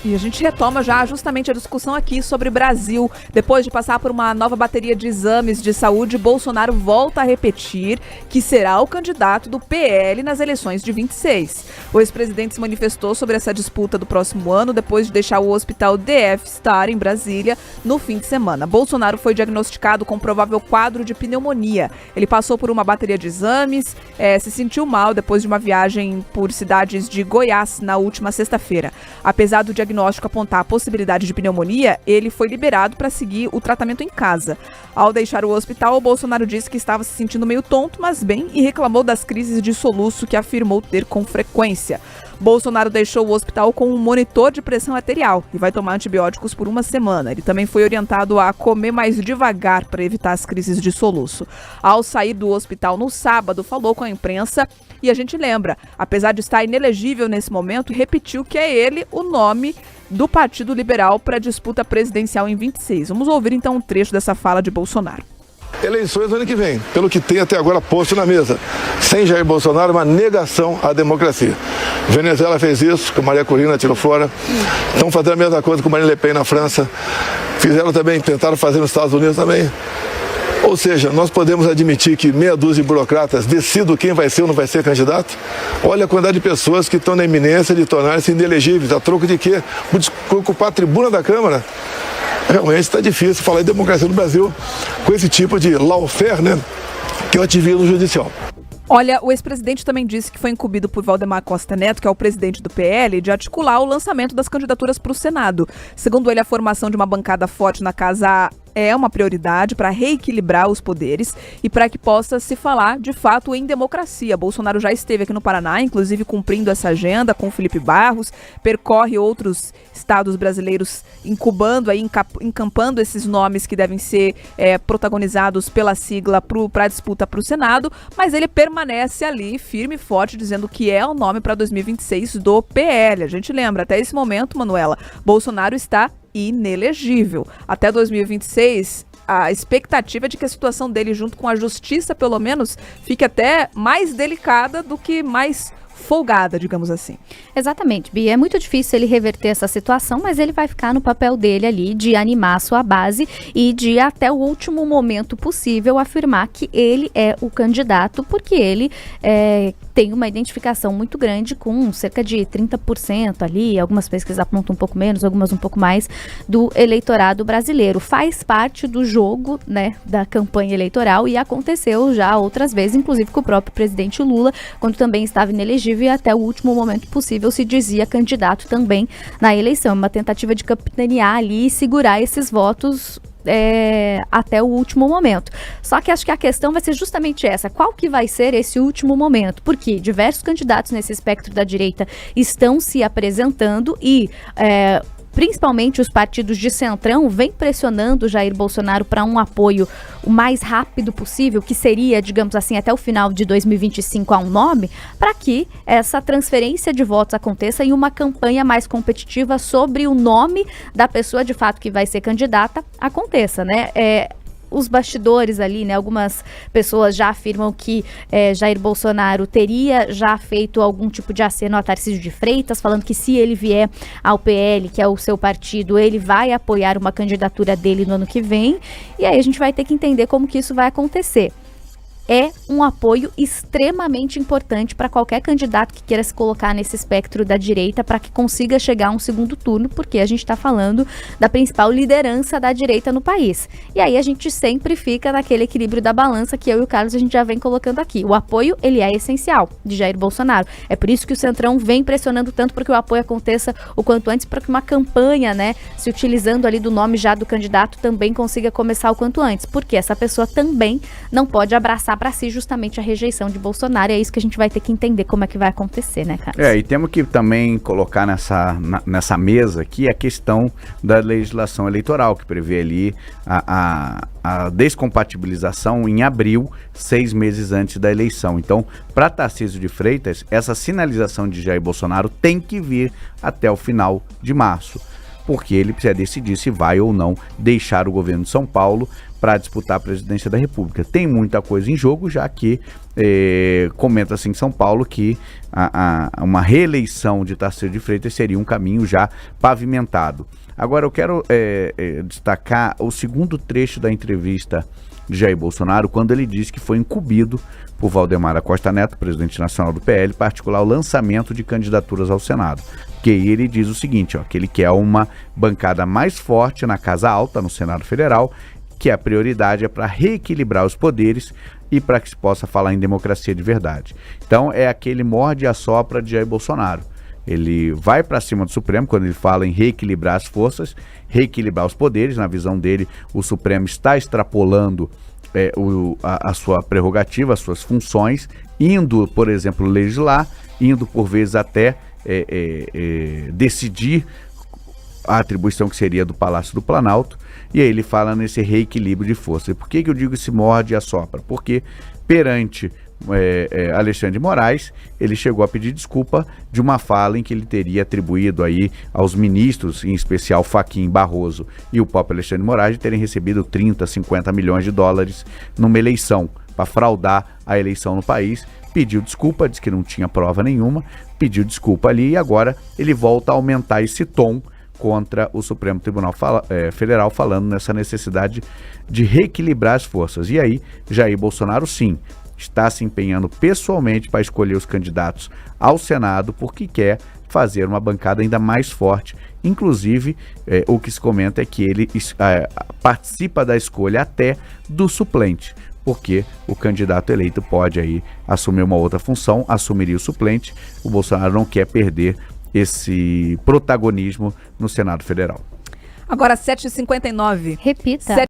E a gente retoma já justamente a discussão aqui sobre o Brasil. Depois de passar por uma nova bateria de exames de saúde, Bolsonaro volta a repetir que será o candidato do PL nas eleições de 26. O ex-presidente se manifestou sobre essa disputa do próximo ano depois de deixar o hospital DF Star em Brasília no fim de semana. Bolsonaro foi diagnosticado com provável quadro de pneumonia. Ele passou por uma bateria de exames, se sentiu mal depois de uma viagem por cidades de Goiás na última sexta-feira. Apesar do diagnóstico apontar a possibilidade de pneumonia, ele foi liberado para seguir o tratamento em casa. Ao deixar o hospital, o Bolsonaro disse que estava se sentindo meio tonto, mas bem, e reclamou das crises de soluço que afirmou ter com frequência. Bolsonaro deixou o hospital com um monitor de pressão arterial e vai tomar antibióticos por uma semana. Ele também foi orientado a comer mais devagar para evitar as crises de soluço. Ao sair do hospital no sábado, falou com a imprensa e a gente lembra, apesar de estar inelegível nesse momento, repetiu que é ele o nome do Partido Liberal para a disputa presidencial em 26. Vamos ouvir então um trecho dessa fala de Bolsonaro. Eleições ano que vem, pelo que tem até agora posto na mesa. Sem Jair Bolsonaro, uma negação à democracia. Venezuela fez isso, com Maria Corina tirou fora. Estão fazendo a mesma coisa com Marine Le Pen na França. Fizeram também, tentaram fazer nos Estados Unidos também. Ou seja, nós podemos admitir que meia dúzia de burocratas decidam quem vai ser ou não vai ser candidato? Olha a quantidade de pessoas que estão na iminência de tornarem-se inelegíveis. A troco de quê? Por ocupar a tribuna da Câmara. Realmente está difícil falar em democracia no Brasil com esse tipo de lawfare, né, que é o ativismo judicial. Olha, o ex-presidente também disse que foi incumbido por Valdemar Costa Neto, que é o presidente do PL, de articular o lançamento das candidaturas para o Senado. Segundo ele, a formação de uma bancada forte na Casa é uma prioridade para reequilibrar os poderes e para que possa se falar, de fato, em democracia. Bolsonaro já esteve aqui no Paraná, inclusive cumprindo essa agenda com Felipe Barros, percorre outros estados brasileiros incubando, encampando esses nomes que devem ser protagonizados pela sigla para a disputa para o Senado, mas ele permanece ali firme e forte, dizendo que é o nome para 2026 do PL. A gente lembra, até esse momento, Manuela, Bolsonaro está inelegível. Até 2026, a expectativa é de que a situação dele, junto com a justiça, pelo menos, fique até mais delicada do que mais folgada, digamos assim. Exatamente, Bia. É muito difícil ele reverter essa situação, mas ele vai ficar no papel dele ali de animar a sua base e de, até o último momento possível, afirmar que ele é o candidato, porque ele tem uma identificação muito grande com cerca de 30% ali, algumas pesquisas apontam um pouco menos, algumas um pouco mais, do eleitorado brasileiro. Faz parte do jogo, né, da campanha eleitoral e aconteceu já outras vezes, inclusive com o próprio presidente Lula, quando também estava inelegível e até o último momento possível se dizia candidato também na eleição. Uma tentativa de capitanear ali e segurar esses votos até o último momento. Só que acho que a questão vai ser justamente essa: qual que vai ser esse último momento? Porque diversos candidatos nesse espectro da direita estão se apresentando e principalmente os partidos de centrão vêm pressionando Jair Bolsonaro para um apoio o mais rápido possível, que seria, digamos assim, até o final de 2025 a um nome, para que essa transferência de votos aconteça e uma campanha mais competitiva sobre o nome da pessoa de fato que vai ser candidata aconteça, né? Os bastidores ali, né, algumas pessoas já afirmam que Jair Bolsonaro teria já feito algum tipo de aceno a Tarcísio de Freitas, falando que se ele vier ao PL, que é o seu partido, ele vai apoiar uma candidatura dele no ano que vem, e aí a gente vai ter que entender como que isso vai acontecer. É um apoio extremamente importante para qualquer candidato que queira se colocar nesse espectro da direita para que consiga chegar a um segundo turno, porque a gente está falando da principal liderança da direita no país. E aí a gente sempre fica naquele equilíbrio da balança que eu e o Carlos a gente já vem colocando aqui. O apoio, ele é essencial de Jair Bolsonaro. É por isso que o Centrão vem pressionando tanto para que o apoio aconteça o quanto antes, para que uma campanha, né, se utilizando ali do nome já do candidato, também consiga começar o quanto antes, porque essa pessoa também não pode abraçar para si justamente a rejeição de Bolsonaro. É isso que a gente vai ter que entender como é que vai acontecer, né, Carlos? E temos que também colocar nessa mesa aqui a questão da legislação eleitoral, que prevê ali a descompatibilização em abril, 6 meses antes da eleição. Então, para Tarcísio de Freitas, essa sinalização de Jair Bolsonaro tem que vir até o final de março. porque ele precisa decidir se vai ou não deixar o governo de São Paulo para disputar a presidência da República. Tem muita coisa em jogo, já que comenta-se em São Paulo que uma reeleição de Tarcísio de Freitas seria um caminho já pavimentado. Agora eu quero destacar o segundo trecho da entrevista de Jair Bolsonaro, quando ele disse que foi incumbido por Valdemar da Costa Neto, presidente nacional do PL, particular o lançamento de candidaturas ao Senado. Que ele diz o seguinte, que ele quer uma bancada mais forte na Casa Alta, no Senado Federal, que a prioridade é para reequilibrar os poderes e para que se possa falar em democracia de verdade. Então é aquele morde e assopra de Jair Bolsonaro. Ele vai para cima do Supremo quando ele fala em reequilibrar as forças, reequilibrar os poderes. Na visão dele, o Supremo está extrapolando a sua prerrogativa, as suas funções, indo, por exemplo, legislar, indo por vezes até decidir a atribuição que seria do Palácio do Planalto. E aí ele fala nesse reequilíbrio de força. E por que eu digo esse morde e assopra? Porque perante Alexandre de Moraes, ele chegou a pedir desculpa de uma fala em que ele teria atribuído aí aos ministros, em especial Fachin, Barroso e o próprio Alexandre de Moraes, de terem recebido 30, 50 milhões de dólares numa eleição, para fraudar a eleição no país. Pediu desculpa, disse que não tinha prova nenhuma, pediu desculpa ali e agora ele volta a aumentar esse tom contra o Supremo Tribunal Federal, falando nessa necessidade de reequilibrar as forças. E aí, Jair Bolsonaro, sim, está se empenhando pessoalmente para escolher os candidatos ao Senado, porque quer fazer uma bancada ainda mais forte. Inclusive, o que se comenta é que ele participa da escolha até do suplente, porque o candidato eleito pode aí assumir uma outra função, assumiria o suplente. O Bolsonaro não quer perder esse protagonismo no Senado Federal. Agora 7h59. Repita.